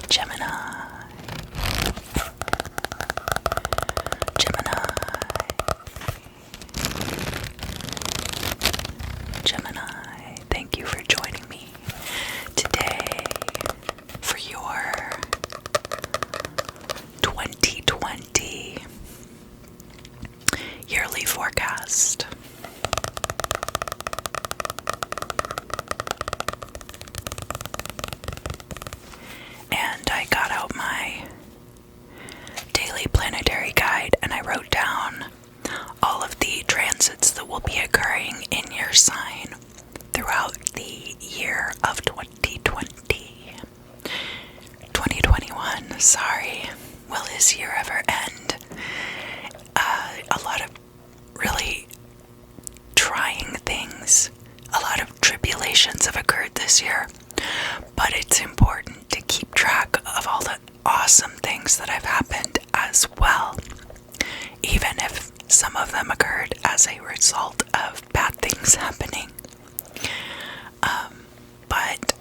Gemini. Gemini. Gemini, thank you for joining me today for your 2020 yearly forecast. And I got out my daily planetary guide and I wrote down all of the transits that will be occurring in your sign throughout the year of 2020. 2021, sorry. Will this year ever end? A lot of really trying things, a lot of tribulations have occurred this year, but it's important to keep track of all the awesome things that have happened as well, even if some of them occurred as a result of bad things happening. But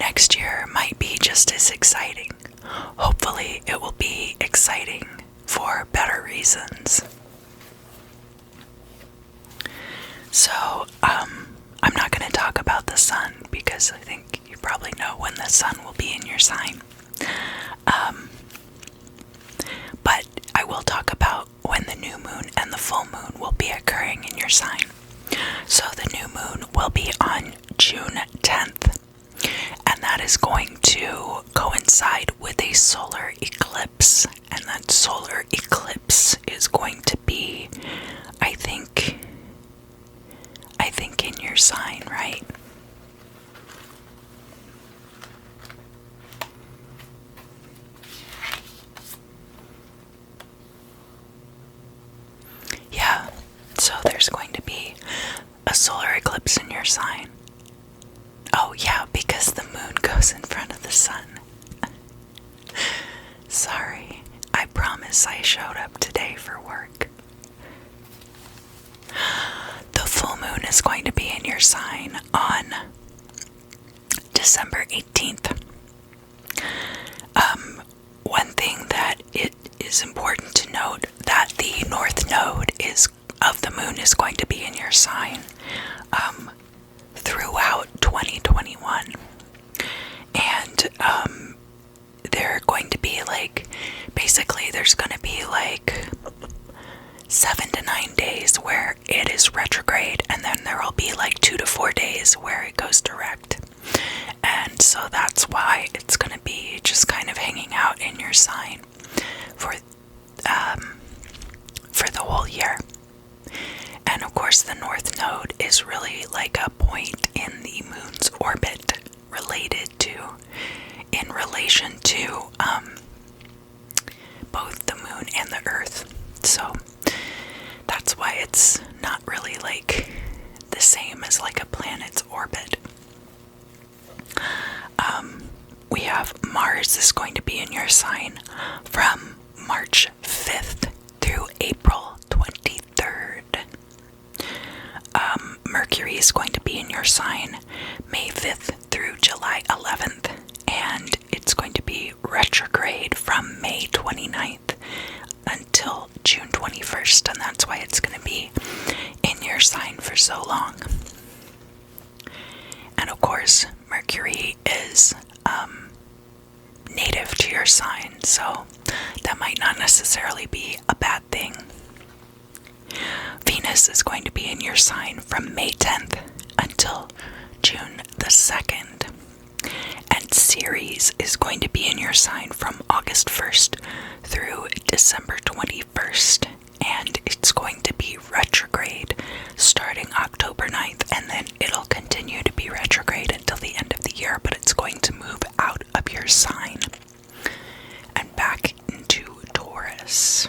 next year might be just as exciting. Hopefully it will be exciting for better reasons. So, I'm not going to talk about the sun because I think you probably know when the sun will be in your sign. But I will talk about when the new moon and the full moon will be occurring in your sign. So the new moon will be on June 10th, and that is going to coincide with a solar eclipse. And that solar eclipse is going to be, I think in your sign, right? Yeah, so there's going to be a solar eclipse in your sign. Oh yeah, because the moon goes in front of the sun. Sorry, I promise I showed up today for work. The full moon is going to be in your sign on December 18th. One thing that it is important to note that the north node of the moon is going to be in your sign throughout 2021. And they're going to be basically there's going to be 7 to 9 days where it is retrograde, and then there will be 2 to 4 days where it goes direct. And so that's why it's going to be just kind of hanging out in your sign for the whole year. And of course the north node is really a point in the moon's orbit in relation to both the moon and the earth. So that's why it's not really the same as a planet's orbit. We have Mars is going to be in your sign from March 5th through April 23rd. Mercury is going to be in your sign May 5th through July 11th, and it's going to be retrograde from May 29th until June 21st, and that's why it's going to be in your sign for so long. And of course, Mercury is native to your sign, so that might not necessarily be a bad thing. Venus is going to be in your sign from May 10th until June the 2nd. And Ceres is going to be in your sign from August 1st through December 21st. And it's going to be retrograde starting October 9th, and then it'll continue to be retrograde until the end of the year, but it's going to move out of your sign and back into Taurus.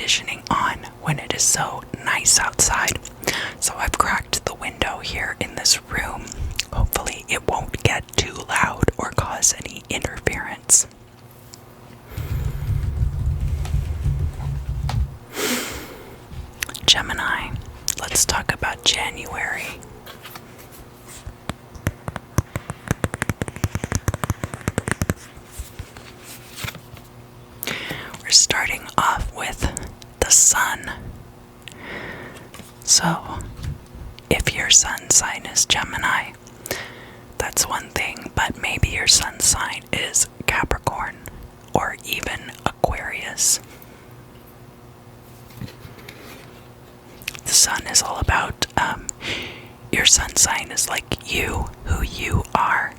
conditioning on when it is so nice outside. So I've cracked the window here in this room. Hopefully it won't get too loud or cause any interference. Gemini, let's talk about January. We're starting off with the sun. So, if your sun sign is Gemini, that's one thing, but maybe your sun sign is Capricorn or even Aquarius. The sun is all about, your sun sign is like you, who you are,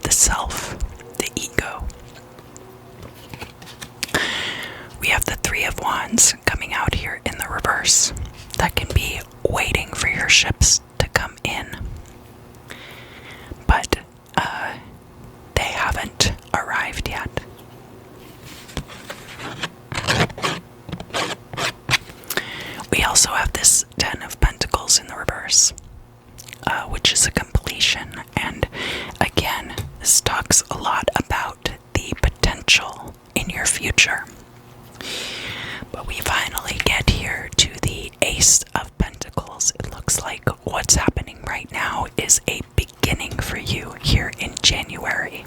the self, the ego. We have the Three of Wands coming out here in the reverse. That can be waiting for your ships to come in. But they haven't arrived yet. We also have this Ten of Pentacles in the reverse, which is a completion. And again, this talks a lot about the potential in your future. But we finally get here to the Ace of Pentacles. It looks like what's happening right now is a beginning for you here in January.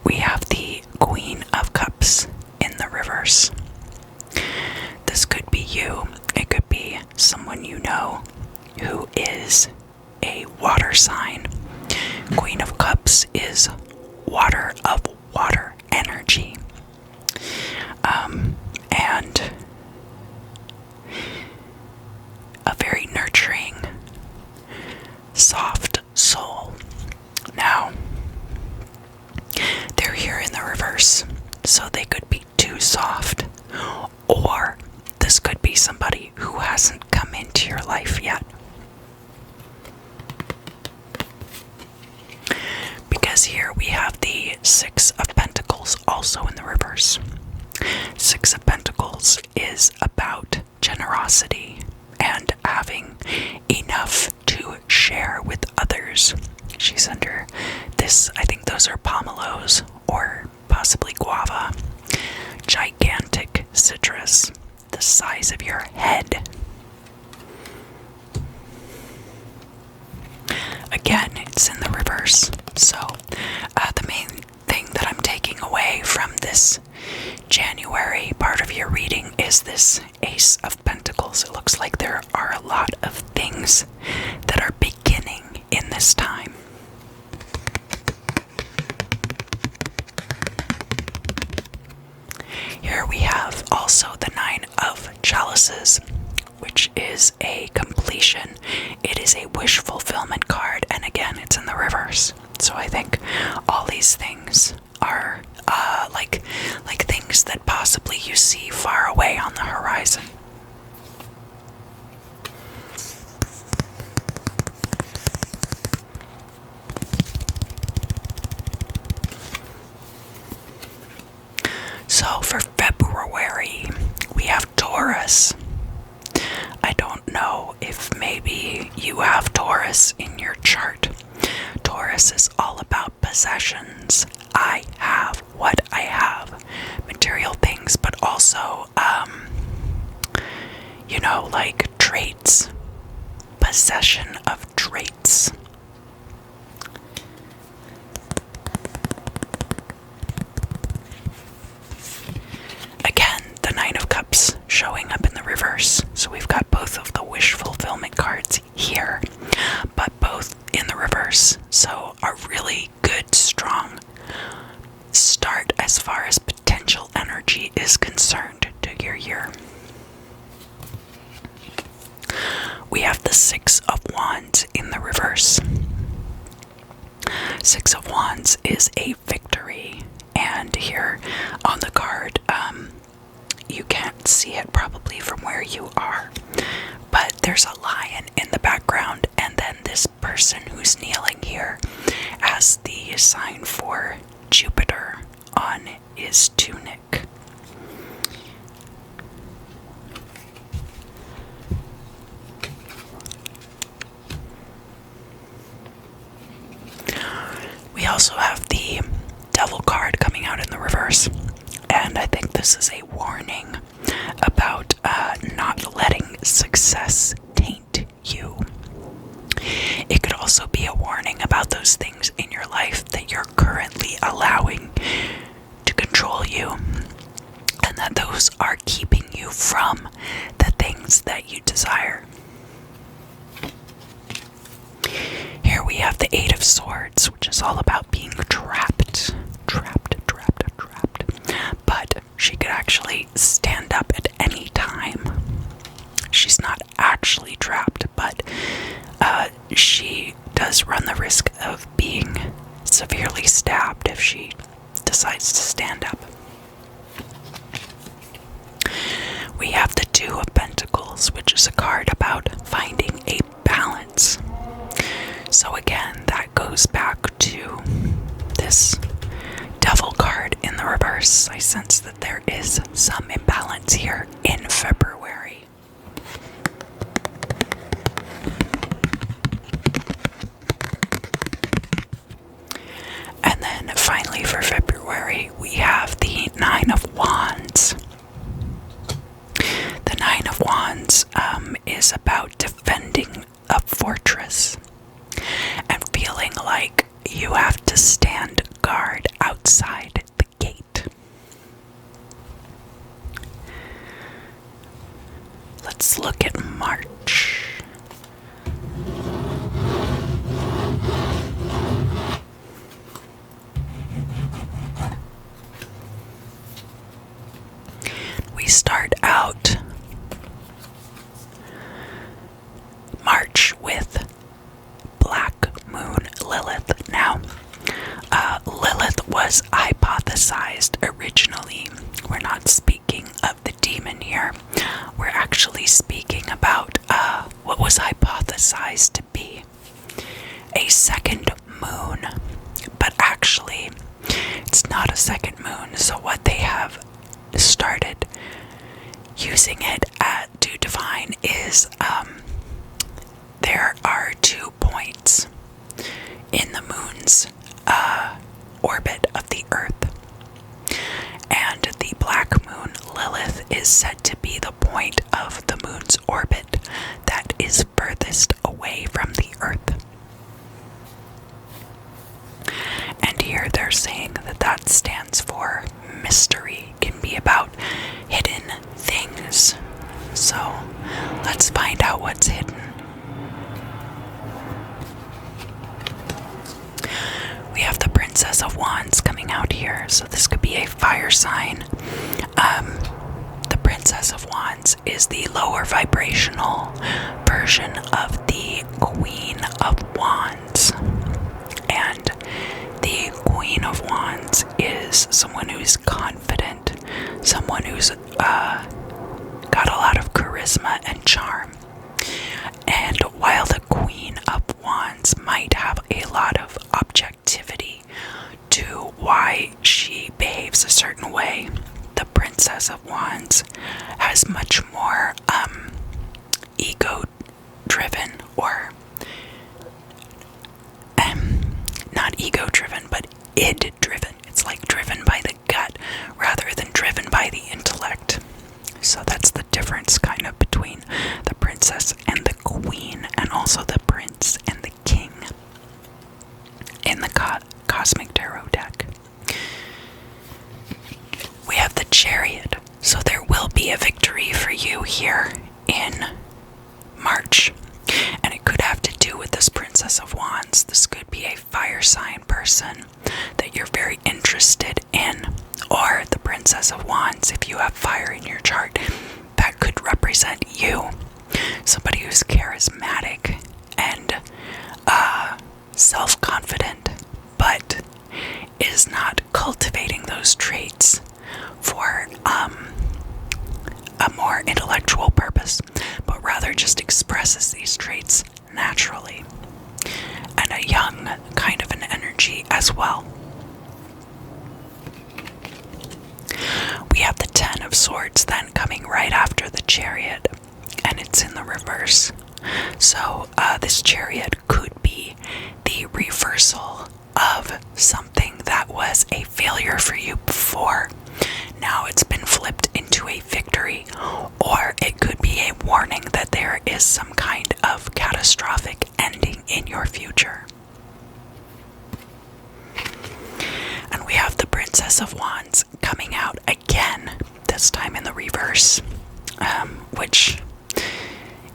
We have the Queen of Cups in the reverse. This could be you. It could be someone you know who is a water sign. Queen of Cups is water of water energy. And a very nurturing, soft soul. Now, they're here in the reverse, so they could be too soft, or this could be somebody who hasn't come into your life yet. Because here we have the Six of Pentacles also in the reverse. Six of Pentacles is about generosity and having enough to share with others. She's under this, I think those are pomelos or possibly guava. Gigantic citrus, the size of your head. Again, it's in the reverse. So, the main thing that I'm taking away from this January part of your reading is this Ace of Pentacles. It looks like there are a lot of things that are beginning in this time. Here we have also the Nine of Chalices, which is a completion. It is a wish fulfillment card, and again, it's in the reverse. So I think all these things are like things that possibly you see far away on the horizon. So for February, we have Taurus. I don't know if maybe you have Taurus in your chart. Taurus is all about possessions. I have what I have. Material things, but also, like traits. Possession of traits. Again, the Nine of Cups showing up in the reverse. So we've got both of the wish fulfillment cards here, but both in the reverse. So a really good, strong start as far as potential energy is concerned to your year. We have the Six of Wands in the reverse. Six of Wands is a victory, and here on the card, you can't see it probably from where you are, but there's a lion in the background, and then this person who's kneeling here has the sign for Jupiter on his tunic. We also have the Devil card coming out in the reverse, and I think this is a warning about not letting success taint you. It could also be a warning about those things in your life that you're currently allowing to control you, and that those are keeping you from the things that you desire. Here we have the Eight of Swords, which is all about being trapped. But she could actually stand up at any time. She's not actually trapped, but she does run the risk of being severely stabbed if she decides to stand up. We have the Two of Pentacles, which is a card about finding a balance. So again, that goes back to this Devil card in the reverse. I sense that there is some imbalance here in February. And then finally for February, we have the Nine of Wands. The Nine of Wands is about defending a fortress and feeling like you have to stand guard outside the gate. Let's look at March. We start out March with Black Moon Lilith. Now, Lilith was hypothesized originally. We're not speaking of the demon here. We're actually speaking about what was hypothesized to be a second moon. But actually, it's not a second moon. So what they have started using it to define is there are 2 points in the moon's orbit of the Earth, and the black moon Lilith is said to be the point of the moon's orbit that is furthest away from the Earth. And here they're saying that that stands for mystery, can be about hidden things. So let's find out what's hidden. We have the Princess of Wands coming out here, so this could be a fire sign. The Princess of Wands is the lower vibrational version of the Queen of Wands. And the Queen of Wands is someone who's confident, someone who's got a lot of charisma and charm. And while the Queen of Wands might have a lot of objectivity to why she behaves a certain way, the Princess of Wands has much more ego-driven, or not ego-driven, but id-driven. It's like driven by the gut rather than driven by the intellect. So that's the difference kind of between the princess and the queen, and also the prince and the king in the Cosmic Tarot deck. We have the Chariot, so there will be a victory for you here in March, and it could have to do with this Princess of Wands. This could be a fire sign person that you're very interested in, or the Princess of Wands, if you have fire in your chart, that could represent you. Somebody who's charismatic and self-confident, but is not cultivating those traits for kind of an energy as well. We have the Ten of Swords then coming right after the Chariot, and it's in the reverse. So this Chariot could be the reversal of something that was a failure for you before. Now it's been flipped into a victory, or it could be a warning that there is some kind of catastrophic ending in your future. And we have the Princess of Wands coming out again, this time in the reverse, which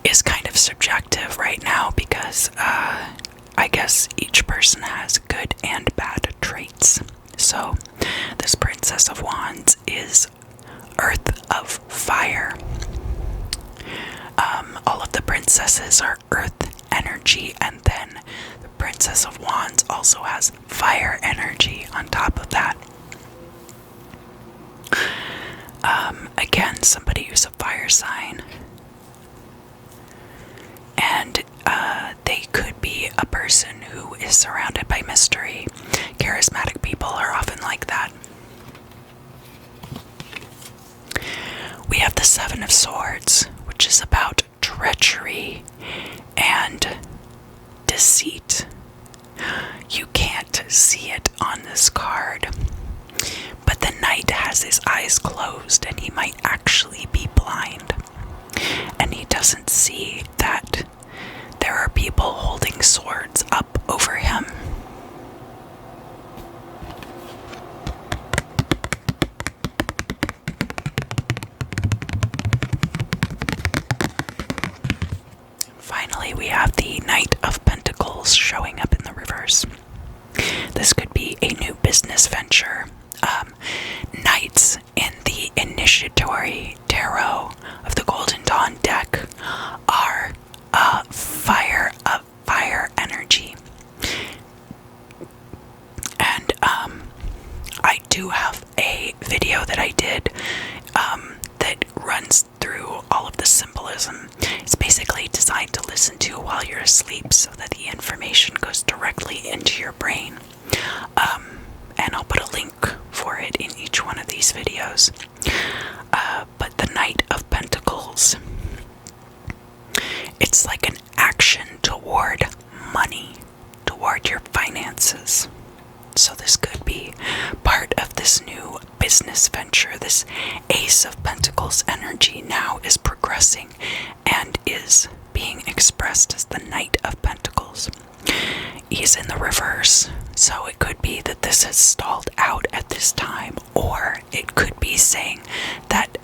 is kind of subjective right now because I guess each person has good and bad traits. So this Princess of Wands is Earth of Fire. All of the princesses are Earth energy, and then the Princess of Wands also has fire energy on top of that. Again, somebody who's a fire sign. And they could be a person who is surrounded by mystery. Charismatic people are often like that. We have the Seven of Swords, which is about treachery and deceit. You can't see it on this card, but the Knight has his eyes closed and he might actually be blind. And he doesn't see that there are people holding swords up over him. Finally, we have the Knight of Pentacles showing up in the reverse. This could be a new business venture. Knights in the initiatory tarot of the Golden Dawn deck are fire energy. And I do have a video that I did that runs through all of the symbolism. It's basically designed to listen to while you're asleep so that the information goes directly into your brain. And I'll put a link for it in each one of these videos. But the Knight of Pentacles, it's like an action toward money, toward your finances. So this could be part of this new business venture. This Ace of Pentacles energy now is progressing and is being expressed as the Knight of Pentacles. He's in the reverse, so it could be that this has stalled out at this time, or it could be saying that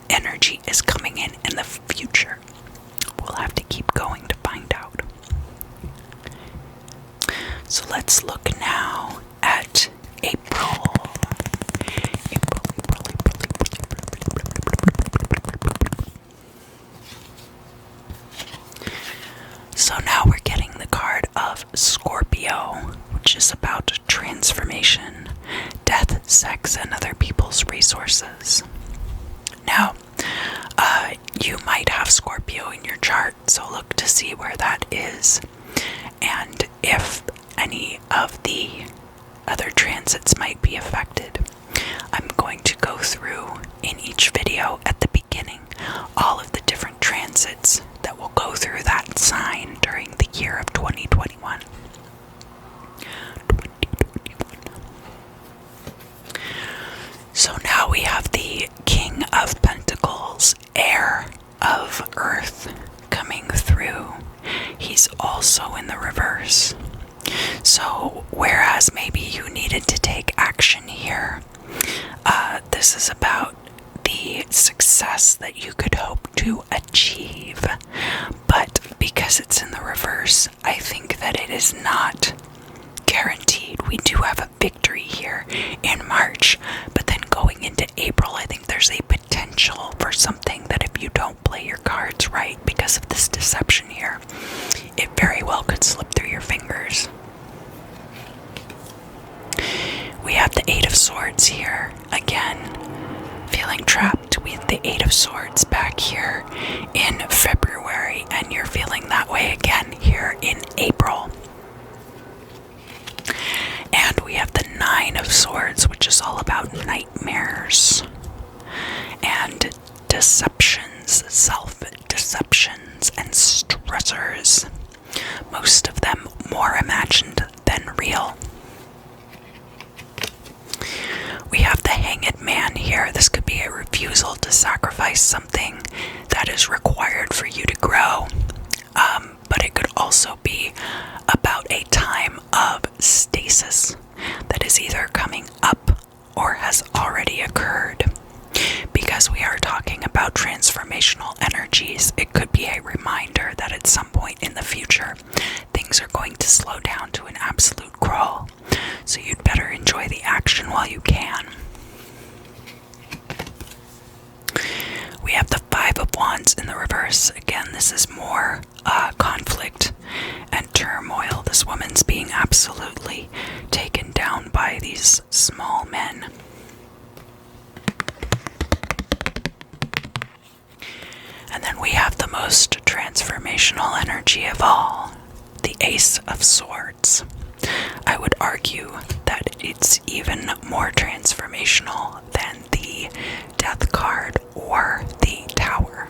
energy is coming in the future. We'll have to keep going to find out. So let's look now at April. So now we're getting the card of Scorpio, which is about transformation, death, sex, and other people's resources. Now, you might have Scorpio in your chart, so look to see where that is, and if any of the other transits might be affected. I'm going to go through in each video at the beginning all of the different transits that will go through that sign during the year of 2021. So now we have the King of Pentacles, heir of Earth, coming through. He's also in the reverse. So whereas maybe you needed to take action here, this is about the success that you could hope to achieve. But because it's in the reverse, I think that it is not guaranteed. We do have a victory here in March, but then going into April, I think there's a potential for something that if you don't play your cards right because of this deception here, it very well could slip through your fingers. We have the Eight of Swords here, again, feeling trapped with the Eight of Swords back here in February, and you're feeling that way again here in April. of Swords, which is all about nightmares and deceptions, self-deceptions, and stressors. Most of them more imagined than real. We have the Hanged Man here. This could be a refusal to sacrifice something that is required for you to grow. But it could also be about a time of stasis that is either coming up or has already occurred. Because we are talking about transformational energies, it could be a reminder that at some point in the future, things are going to slow down to an absolute crawl. So you'd better enjoy the action while you can. We have the Five of Wands in the reverse. Again, this is more conflict and turmoil. This woman's being absolutely taken down by these small men. And then we have the most transformational energy of all, the Ace of Swords. I would argue that it's even more transformational than the Death card or the Tower.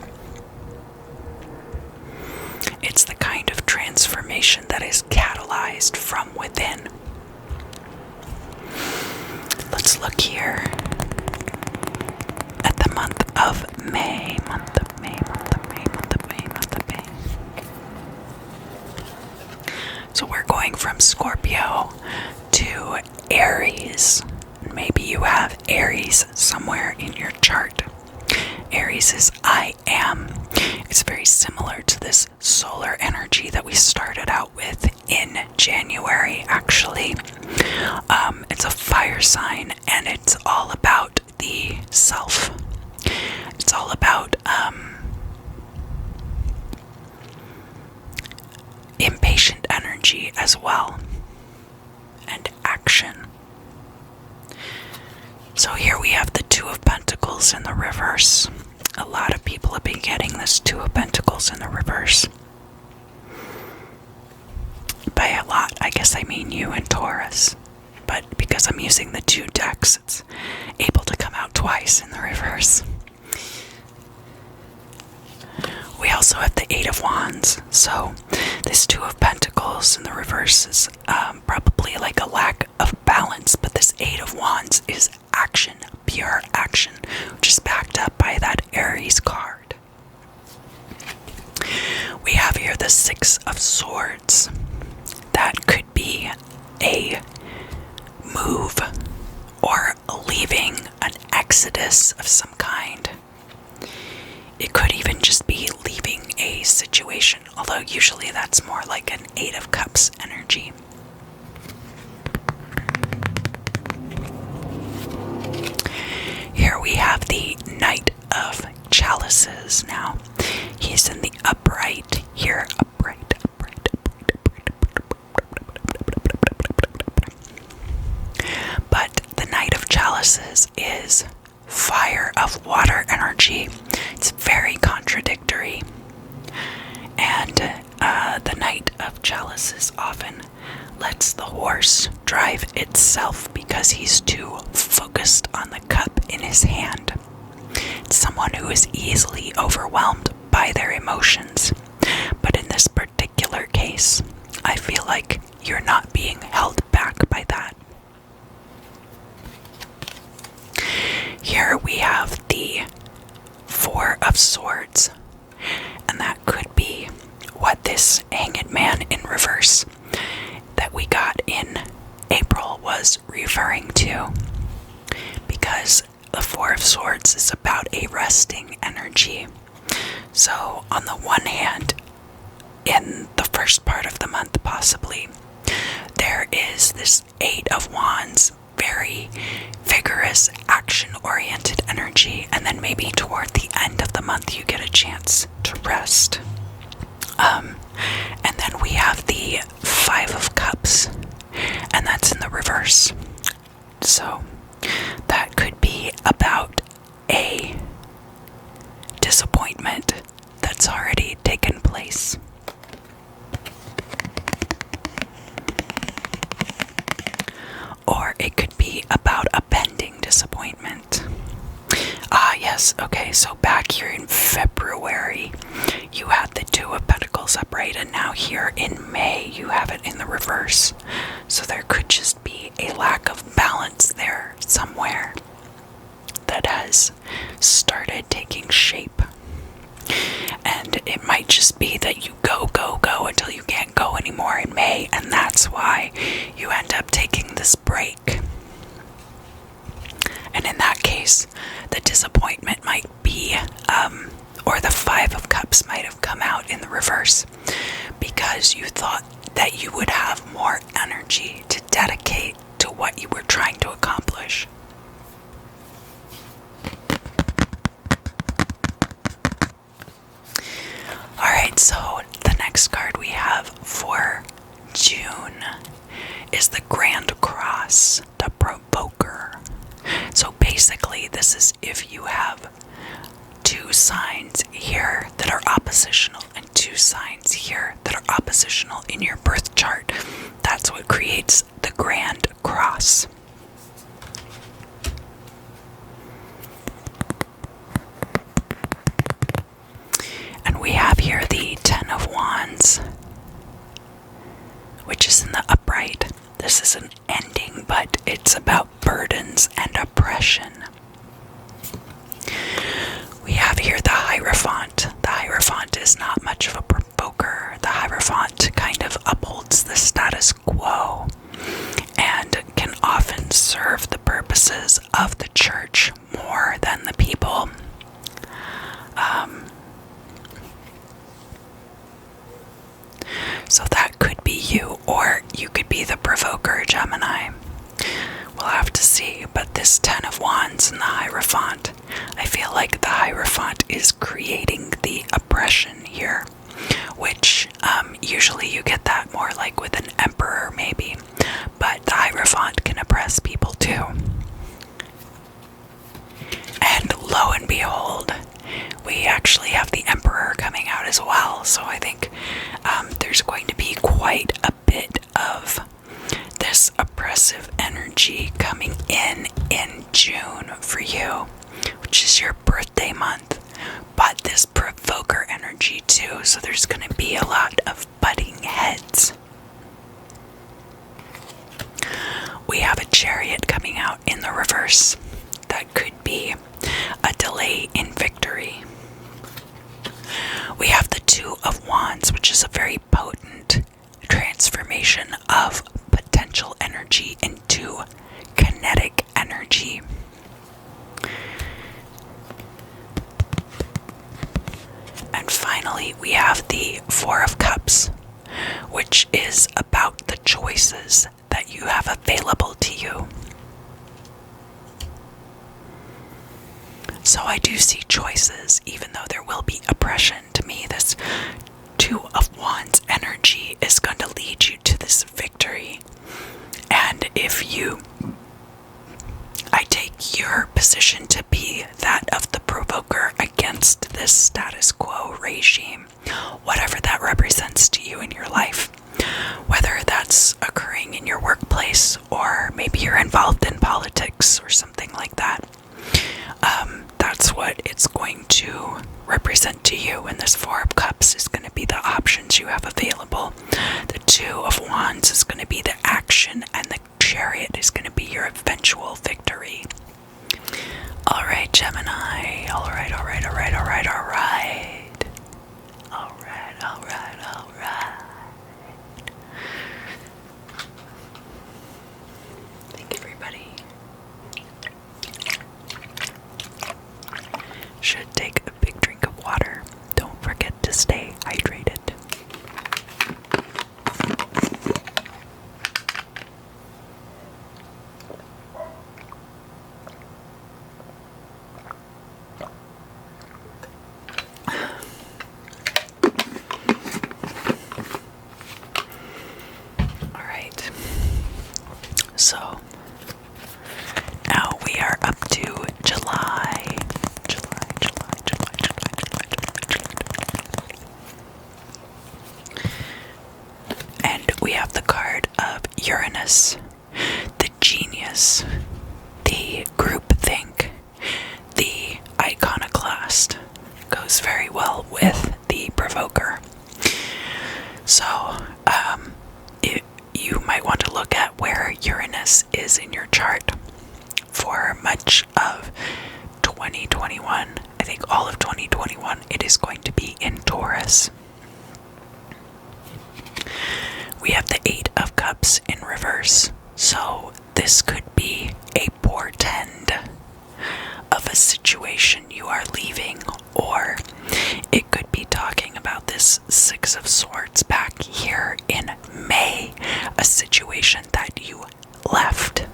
It's the kind of transformation that is catalyzed from within. Let's look here at the month of May. Month of May. So we're going from Scorpio to Aries. Maybe you have Aries somewhere in your chart. Aries is I am. It's very similar to this solar energy that we started out with in January, actually. It's a fire sign, and it's all about the self. It's all about impatient energy as well, and action. So here we have the Two of Pentacles in the reverse. A lot of people have been getting this Two of Pentacles in the reverse. By a lot, I guess I mean you and Taurus. But because I'm using the two decks, it's able to come out twice in the reverse. We also have the Eight of Wands. So this Two of Pentacles in the reverse is probably like a lack of balance, but this Eight of Wands is action, pure action, which is backed up by that Aries card. We have here the Six of Swords. That could be a move or leaving, an exodus of some kind. It could even just be leaving a situation, although usually that's more like an Eight of Cups energy. Here we have the Knight of Chalices now. He's in the upright here. Upright. But the Knight of Chalices is fire of water energy. It's very contradictory. And the Knight of Chalices often lets the horse drive itself because he's too focused on the cup in his hand. It's someone who is easily overwhelmed by their emotions. But in this particular case, I feel like you're not being held back by that. Here we have the Four of Swords, and that could be what this Hanged Man in reverse that we got in April was referring to, because the Four of Swords is about a resting energy. So on the one hand, in the first part of the month possibly, there is this Eight of Wands, very vigorous, action-oriented energy, and then maybe toward the end of the month you get a chance to rest. And then we have the Five of Cups, and that's in the reverse. So that could be about a disappointment that's already taken place. Or it could be Pentacles. Okay, so back here in February, you had the Two of Pentacles upright, and now here in May, you have it in the reverse. So there could just be a lack of balance there somewhere that has started taking shape. And it might just be that you go until you can't go anymore in May, and that's why you end up taking this break. And in that case, the disappointment might be, or the Five of Cups might have come out in the reverse, because you thought that you would have more energy to dedicate to what you were trying to accomplish. Alright, so the next card we have for June is the Grand Cross, the Provoker. So basically, this is if you have two signs here that are oppositional and two signs here that are oppositional in your birth chart. That's what creates the Grand Cross. And we have here the Ten of Wands, which is in the upright. This is an ending, but it's about burdens and oppression. We have here the Hierophant. The Hierophant is not much of a provoker. The Hierophant kind of upholds the status quo and can often serve the purposes of the church more than the people. So that could be you, or you could be the provoker, Gemini. We'll have to see, but this Ten of Wands and the Hierophant, I feel like the Hierophant is creating the oppression here, which usually you get that more like with an Emperor maybe, but the Hierophant can oppress people too. And lo and behold, we actually have the Emperor coming out as well, so I think there's going to be quite a bit of this oppressive energy coming in June for you, which is your birthday month, but this provoker energy too, so there's going to be a lot of butting heads. We have a Chariot coming out in the reverse. That could be a delay in victory. We have the Two of Wands, which is a very potent transformation of potential energy into kinetic energy. And finally, we have the Four of Cups, which is about the choices that you have available to you. So I do see choices, even though there will be oppression. To me, this Two of Wands energy is going to lead you to this victory. And I take your position to be that of the provoker against this status quo regime, whatever that represents to you in your life. Whether that's occurring in your workplace, or maybe you're involved in politics or something like that. That's what it's going to represent to you. And this Four of Cups is going to be the options you have available. The Two of Wands is going to be the action, and the Chariot is going to be your eventual victory. Alright, Gemini. Alright. Thank everybody. Should take a big drink of water. Don't forget to stay hydrated. Alright. So now we are up to July. And we have the card of Uranus, the genius, the groupthink, the icon ForEcAsT. Goes very well with the provoker. So, you might want to look at where Uranus is in your chart. For much of 2021, I think all of 2021, it is going to be in Taurus. We have the Eight of Cups in reverse, so this could be a portend of a situation you are leaving, or it could be talking about this Six of Swords back here in May, a situation that you left.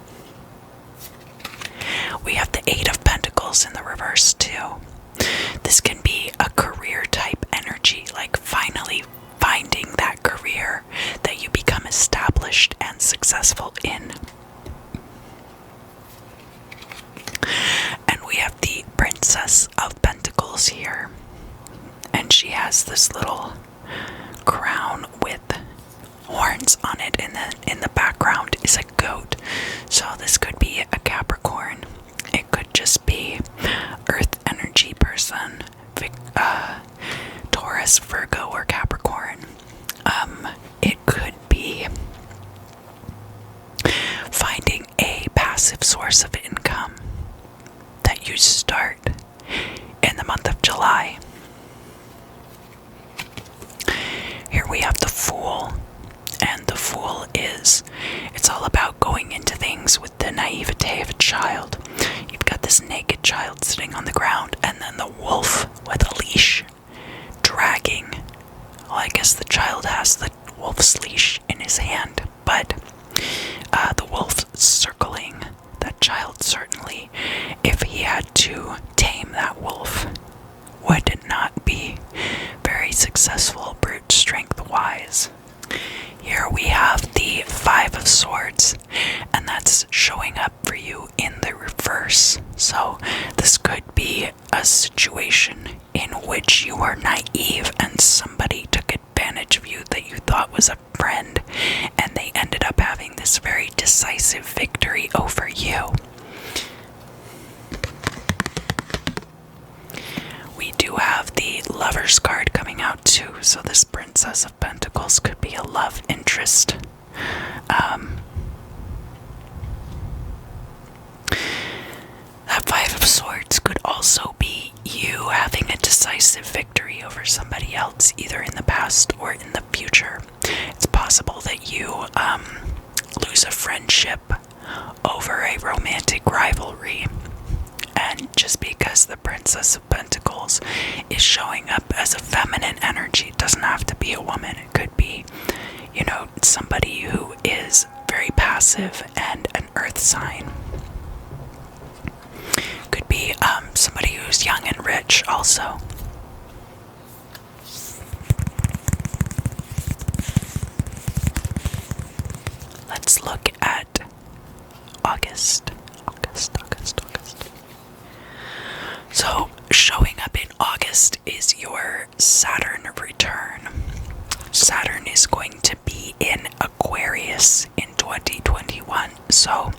We have the Eight of Pentacles in the reverse too. This can be a career type energy, like finally finding that career that you become established and successful in. And we have the Princess of Pentacles here. And she has this little crown with horns on it, and then in the background is a goat. So this could be a Capricorn. It could just be Earth energy person, Taurus, Virgo, or Capricorn. It could be finding a passive source of income that you start in the month of July. Here we have the Fool, and the Fool it's all about going into things with the naivete of a child. You've got this naked child sitting on the ground, and then the wolf with a leash dragging. Well, I guess the child has the wolf's leash in his hand, but the wolf circling that child, certainly, if he had to tame that wolf, would not be very successful brute strength wise. Here we have the Five of Swords, and that's showing up for you in the reverse. So this could be a situation in which you are naive and somebody took advantage of you that you thought was a friend, and they ended up having this very decisive victory over you. We do have the Lover's card coming out too, so this Princess of Pentacles could be a love interest. That Five of Swords could also be you having a decisive victory over somebody else, either in the past or in the future. It's possible that you lose a friendship over a romantic rivalry. And just because the Princess of Pentacles is showing up as a feminine energy, it doesn't have to be a woman. It could be, somebody who is very passive and an earth sign. Could be somebody who's young and rich also. Let's look at August. So, showing up in August is your Saturn return. Saturn is going to be in Aquarius in 2021. So,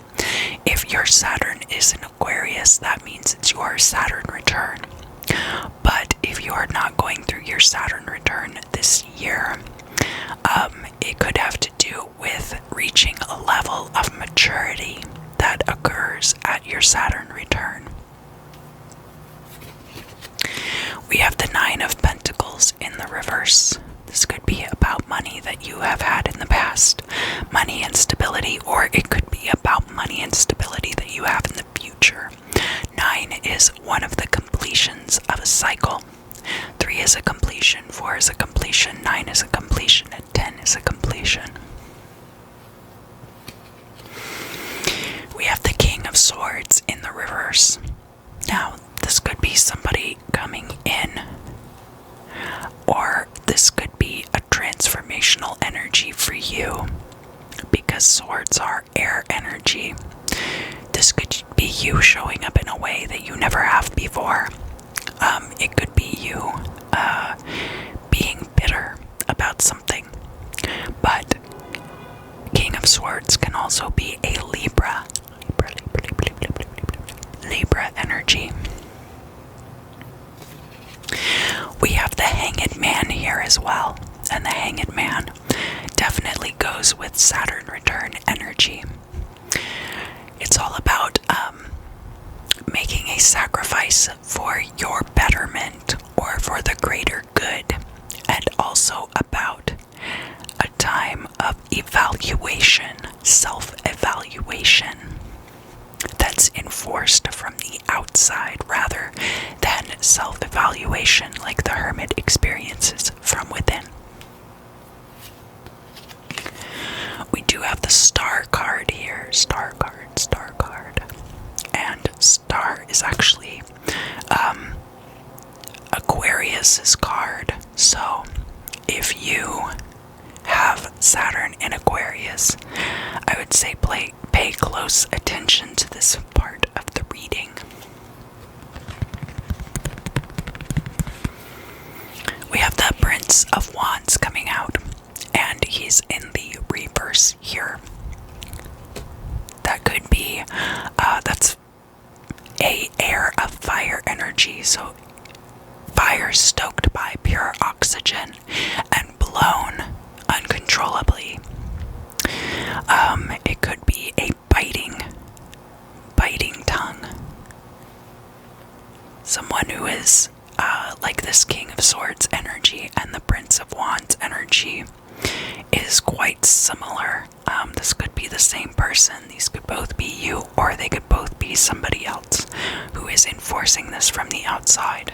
if your Saturn is in Aquarius, that means it's your Saturn return. But if you are not going through your Saturn return this year, it could have to do with reaching a level of maturity that occurs at your Saturn return. We have the Nine of Pentacles in the reverse. This could be about money that you have had in the past, money and stability, or it could be about money and stability that you have in the future. 9 is one of the completions of a cycle. 3 is a completion, 4 is a completion, 9 is a completion, and 10 is a completion. We have the King of Swords in the reverse. Now, this could be somebody coming in, or this could be a transformational energy for you, because swords are air energy. This could be you showing up in a way that you never have before. It could be you being bitter about something. But King of Swords can also be a Libra energy. as well. And the Hanged Man definitely goes with Saturn return energy. It's all about making a sacrifice for your betterment or for the greater good, and also about a time of evaluation, self-evaluation, that's enforced from the outside rather than self-evaluation like the Hermit experiences from within. We do have the Star card here. Star card. And Star is actually Aquarius's card. So if you have Saturn in Aquarius, I would say pay close attention to this part of the reading. We have the Prince of Wands coming out, and he's in the reverse here. That could be, that's a air of fire energy, so fire stoked by pure oxygen and blown uncontrollably. It could be a biting tongue. Someone who is like this King of Swords energy and the Prince of Wands energy is quite similar. This could be the same person. These could both be you, or they could both be somebody else who is enforcing this from the outside.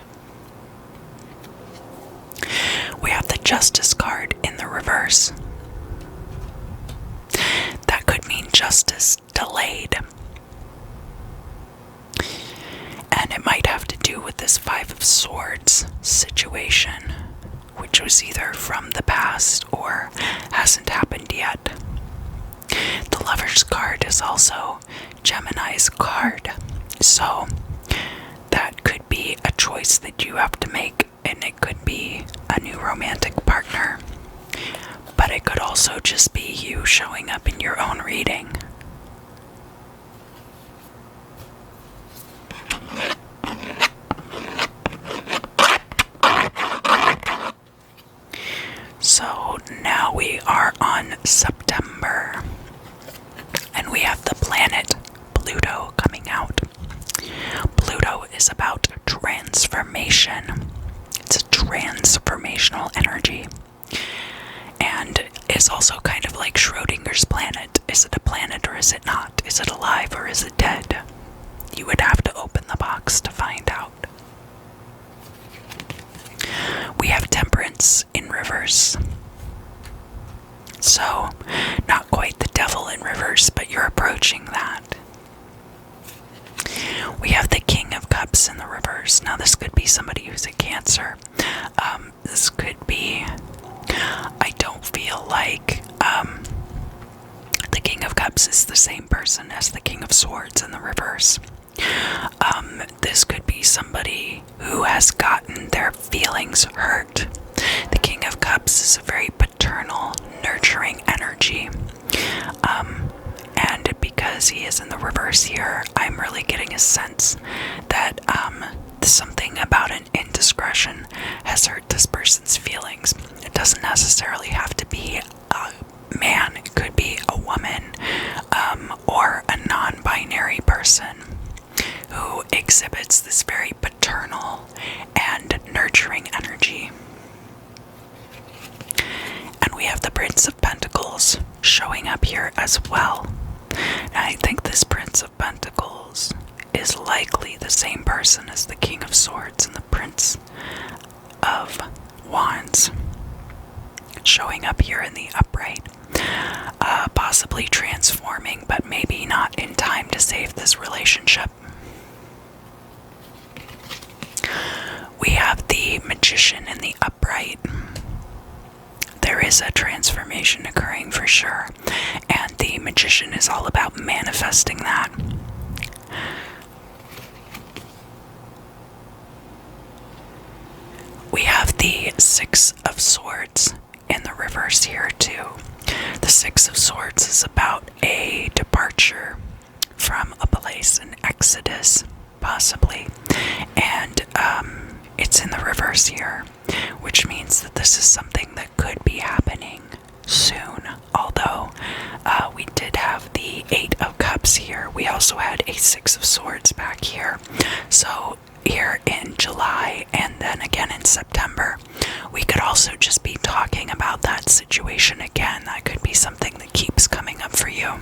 We have the Justice card in the reverse. That could mean justice delayed. And it might have to do with this Five of Swords situation, which was either from the past or hasn't happened yet. The Lover's card is also Gemini's card, so that could be a choice that you have to make, and it could be a new romantic partner, but it could also just be you showing up in your own reading. So now we are on September, and we have the planet Pluto coming out. Pluto is about transformation. It's a transformational energy, and is also kind of like Schrodinger's planet. Is it a planet or is it not? Is it alive or is it dead? You would have to open the box to find out. We have Temperance in reverse. So, not quite the Devil in reverse, but you're approaching that. We have the King of Cups in the reverse. Now, this could be somebody who's a Cancer. This could be, I don't feel like the King of Cups is the same person as the King of Swords in the reverse. This could be somebody who has gotten their feelings hurt. The King of Cups is a very paternal, nurturing energy. And because he is in the reverse here, I'm really getting a sense that something about an indiscretion has hurt this person's feelings. It doesn't necessarily have to be a man. It could be a woman or a non-binary person who exhibits this very paternal and nurturing energy. And we have the Prince of Pentacles showing up here as well. Now, I think this Prince of Pentacles is likely the same person as the King of Swords and the Prince of Wands, showing up here in the upright. Possibly transforming, but maybe not in time to save this relationship. We have the Magician in the upright. There is a transformation occurring for sure, and the Magician is all about manifesting that. We have the Six of Swords in the reverse here too. The Six of Swords is about a departure from a place, an exodus, possibly, and it's in the reverse here, which means that this is something that could be happening soon. Although we did have the Eight of Cups here, we also had a Six of Swords back here. So here in July and then again in September, we could also just be talking about that situation again. That could be something that keeps coming up for you.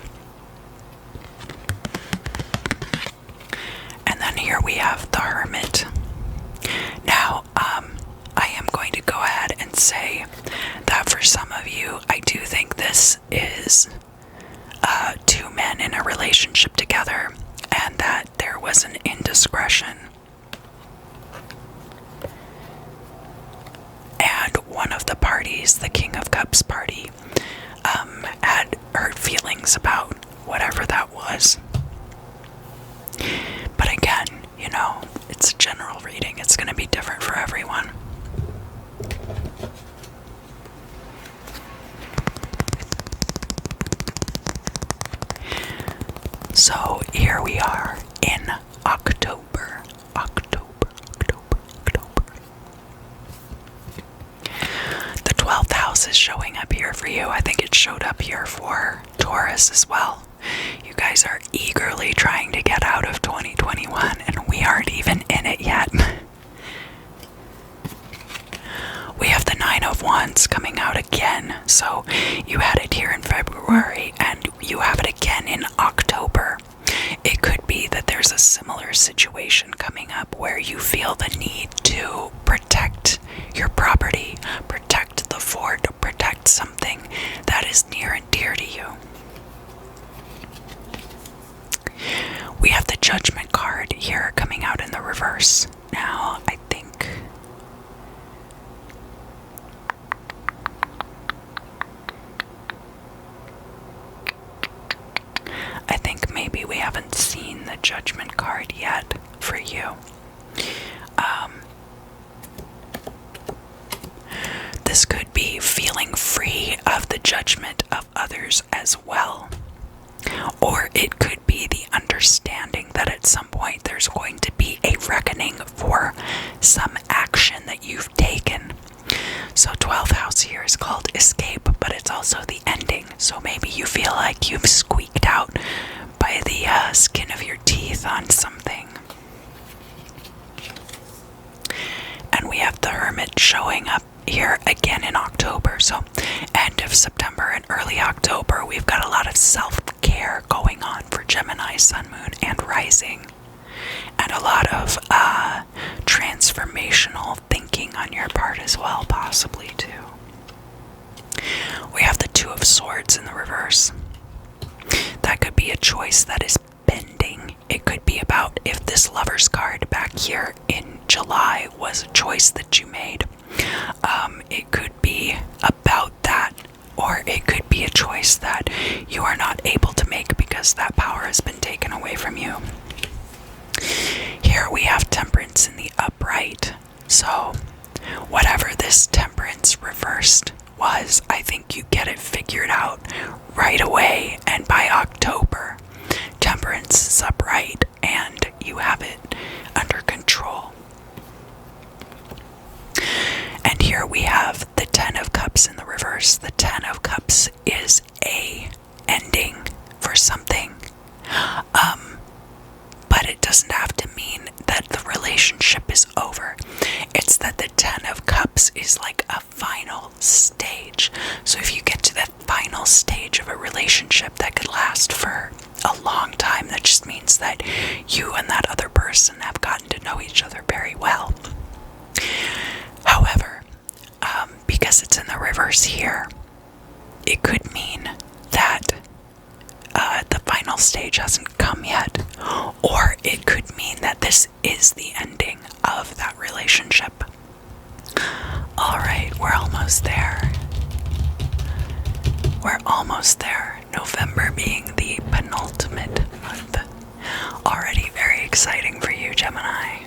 And then here we have the Hermit. Now, I am going to go ahead and say that for some of you, I do think this is two men in a relationship together, and that there was an indiscretion. And one of the parties, the King of Cups party, had hurt feelings about whatever that was. But again, you know, it's a general reading. It's going to be different for everyone. So here we are in October. The 12th house is showing up here for you. I think it showed up here for Taurus as well. You guys are eagerly trying to get out of 2021, and we aren't even in it yet. We have the Nine of Wands coming out again. So you had it here in February, and you have it again in October. It could be that there's a similar situation coming up where you feel the need to protect your property, protect the fort, protect something that is near and dear to you. We have the Judgment card here coming out in the reverse. Now, I think maybe we haven't seen the Judgment card yet for you. This could be feeling free of the judgment of others as well. Or it could be the understanding that at some point there's going to be a reckoning for some action that you've taken. So 12th house here is called escape, but it's also the ending. So maybe you feel like you've squeaked out by the skin of your teeth on something. And we have the Hermit showing up here again in October. So end of September and early October, we've got a lot of self-care going on for Gemini, Sun, Moon, and Rising. And a lot of transformational thinking on your part as well, possibly too. We have the Two of Swords in the reverse. That could be a choice that is pending. It could be about if this Lover's card back here in July was a choice that you made. It could be about that, or it could be a choice that you are not able to make because that power has been taken away from you. Here we have Temperance in the upright. So whatever this Temperance reversed was, I think you get it figured out right away, and by October, Temperance is upright and you have it under control. And here we have the Ten of Cups in the reverse. The Ten of Cups is a ending for something. But it doesn't have to mean that the relationship is over. It's that the Ten of Cups is like a final stage. So if you get to that final stage of a relationship that could last for a long time, that just means that you and that other person have gotten to know each other very well. However, because it's in the reverse here, it could mean that the final stage hasn't come yet, or it could mean that this is the ending of that relationship. Alright, we're almost there. We're almost there. November being the penultimate month. Already very exciting for you, Gemini.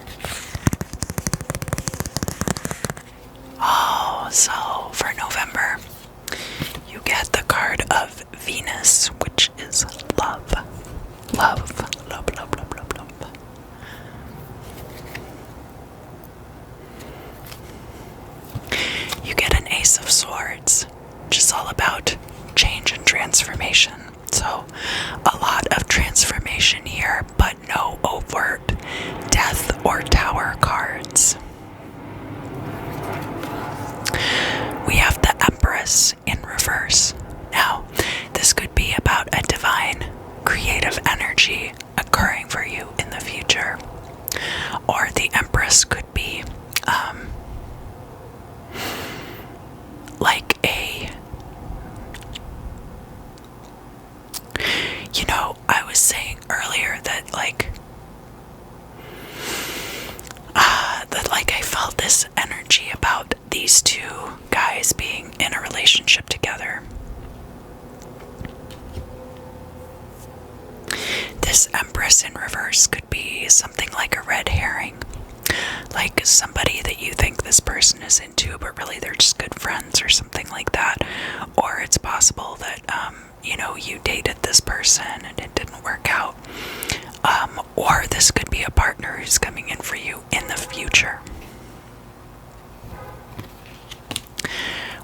Oh, so for November, you get the card of Venus, which is love. Love, love, love, love, love, love. Ace of Swords, which is all about change and transformation. So a lot of transformation here, but no overt death or tower cards. We have the Empress in reverse. Now, this could be about a divine creative energy occurring for you in the future. Or the Empress could be like a, you know, I was saying earlier that I felt this energy about these two guys being in a relationship together. This Empress in reverse could be something like a red herring. Like somebody that you think this person is into, but really they're just good friends or something like that. Or it's possible that, you dated this person and it didn't work out. Or this could be a partner who's coming in for you in the future.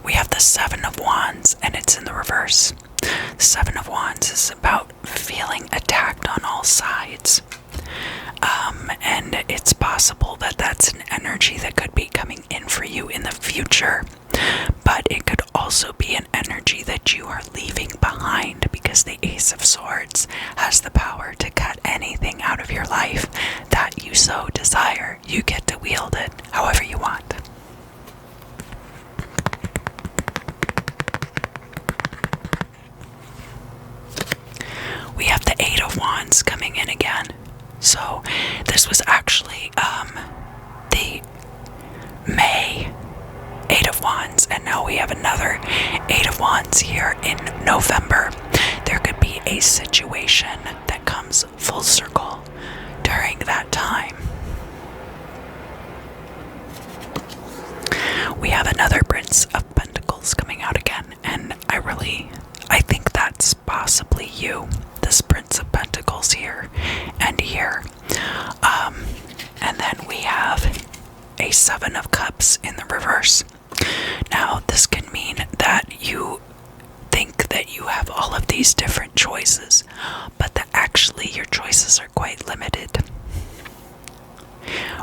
We have the Seven of Wands, and it's in the reverse. The Seven of Wands is about feeling attacked on all sides. And it's possible that that's an energy that could be coming in for you in the future. But it could also be an energy that you are leaving behind, because the Ace of Swords has the power to cut anything out of your life that you so desire. You get to wield it however you want. We have the Eight of Wands coming in again. So this was actually the May Eight of Wands, and now we have another Eight of Wands here in November. There could be a situation that comes full circle during that time. We have another Prince of Pentacles coming out again, and I think that's possibly you, this Prince of Pentacles here and here. And then we have a Seven of Cups in the reverse. Now, this can mean that you think that you have all of these different choices, but that actually your choices are quite limited.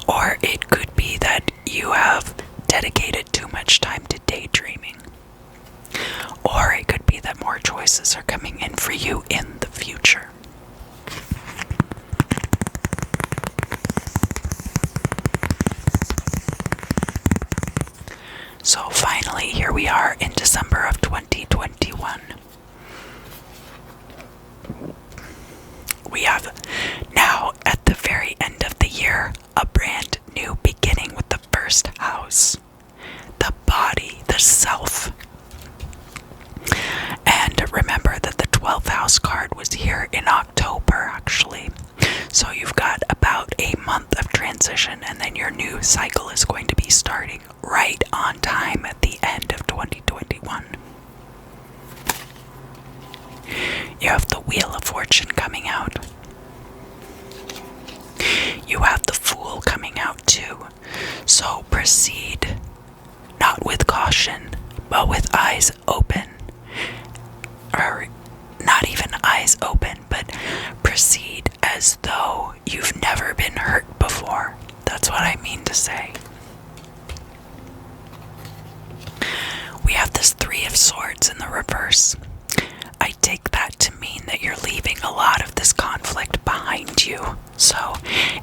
Or it could be that you have dedicated too much time to daydreaming. Or it could be that more choices are coming in for you in the future. So finally, here we are in December of 2021. We have now, at the very end of the year, a brand new beginning with the first house. The body, the self. And remember that the 12th house card was here in October, actually. So you've got about a month of transition, and then your new cycle is going to be starting right on time at the end of 2021. You have the Wheel of Fortune coming out. You have the Fool coming out too. So proceed, not with caution, but with eyes open. Or not even eyes open, but proceed as though you've never been hurt before. That's what I mean to say. We have this Three of Swords in the reverse. I take that to mean that you're leaving a lot of this conflict behind you. So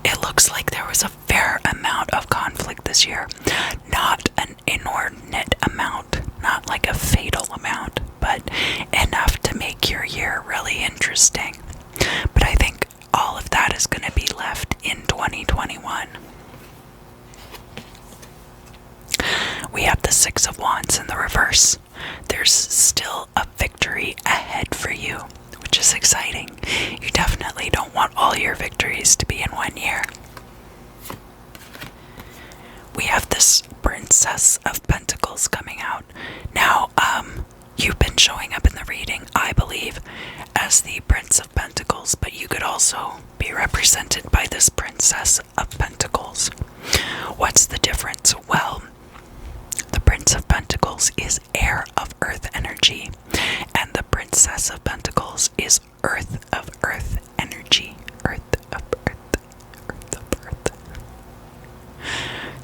it looks like there was a fair amount of conflict this year. Not an inordinate amount, not like a fatal amount, but enough to make your year really interesting. But I think all of that is going to be left in 2021. We have the Six of Wands in the reverse. There's still a victory ahead for you, which is exciting. You definitely don't want all your victories to be in 1 year. We have this Princess of Pentacles coming out. Now, you've been showing up in the reading, I believe, as the Prince of Pentacles, but you could also be represented by this Princess of Pentacles. What's the difference? Well, the Prince of Pentacles Pentacles is air of earth energy, and the Princess of Pentacles is earth of earth energy. Earth of earth, earth of earth.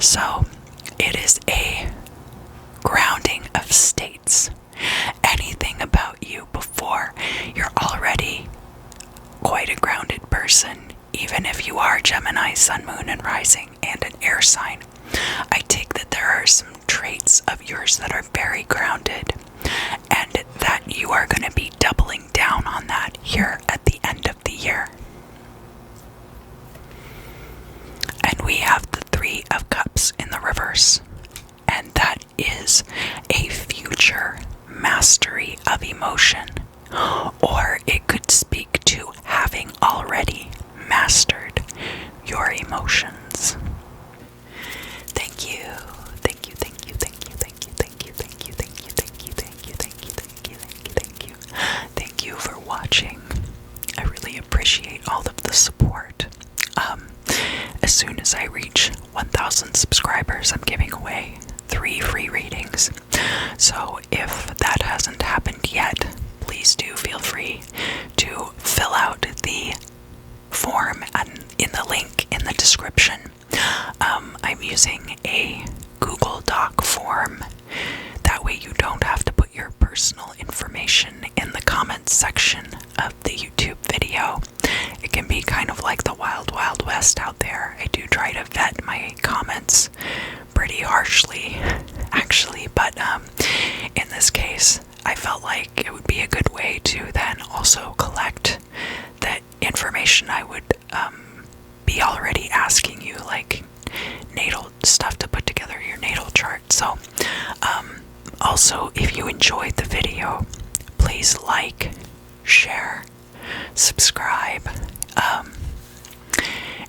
So, it is a grounding of states. Anything about you before you're already quite a grounded person, even if you are Gemini, Sun, Moon, and Rising, and an air sign. I take that there are some traits of yours that are very grounded, and that you are going to be doubling down on that here at the end of the year. And we have the Three of Cups in the reverse, and that is a future mastery of emotion, or it could speak to having already mastered your emotions. Thank you, thank you, thank you, thank you, thank you, thank you, thank you, thank you, thank you, thank you, thank you, thank you, thank you, thank you. Thank you for watching. I really appreciate all of the support. As soon as I reach 1,000 subscribers, I'm giving away 3 free readings. So if that hasn't happened yet, please do feel free to fill out the form in the link in the description. I'm using a Google Doc form. That way you don't have to put your personal information in the comments section of the YouTube video. It can be kind of like the wild, wild west out there. I do try to vet my comments pretty harshly, actually, but in this case, I felt like it would be a good way to then also collect the information I would be already asking you, like natal stuff to put together your natal chart. So, also, if you enjoyed the video, please like, share, subscribe,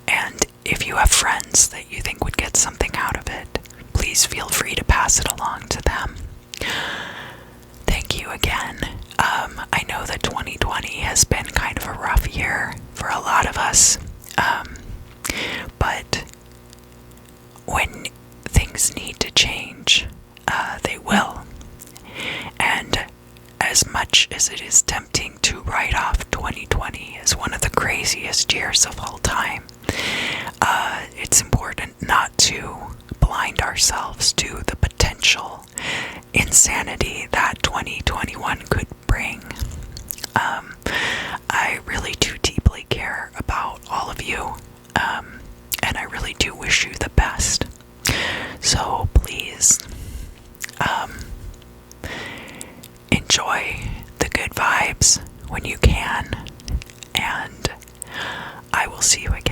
and if you have friends that you think would get something out of it, please feel free to pass it along to them. Thank you again. I know that 2020 has been kind of a rough year for a lot of us, but when things need to change, they will. And as much as it is tempting to write off 2020 as one of the craziest years of all time, it's important not to blind ourselves to the potential insanity that 2021 could bring. I really do deeply care about all of you, and I really do wish you the best. So please, enjoy the good vibes when you can, and I will see you again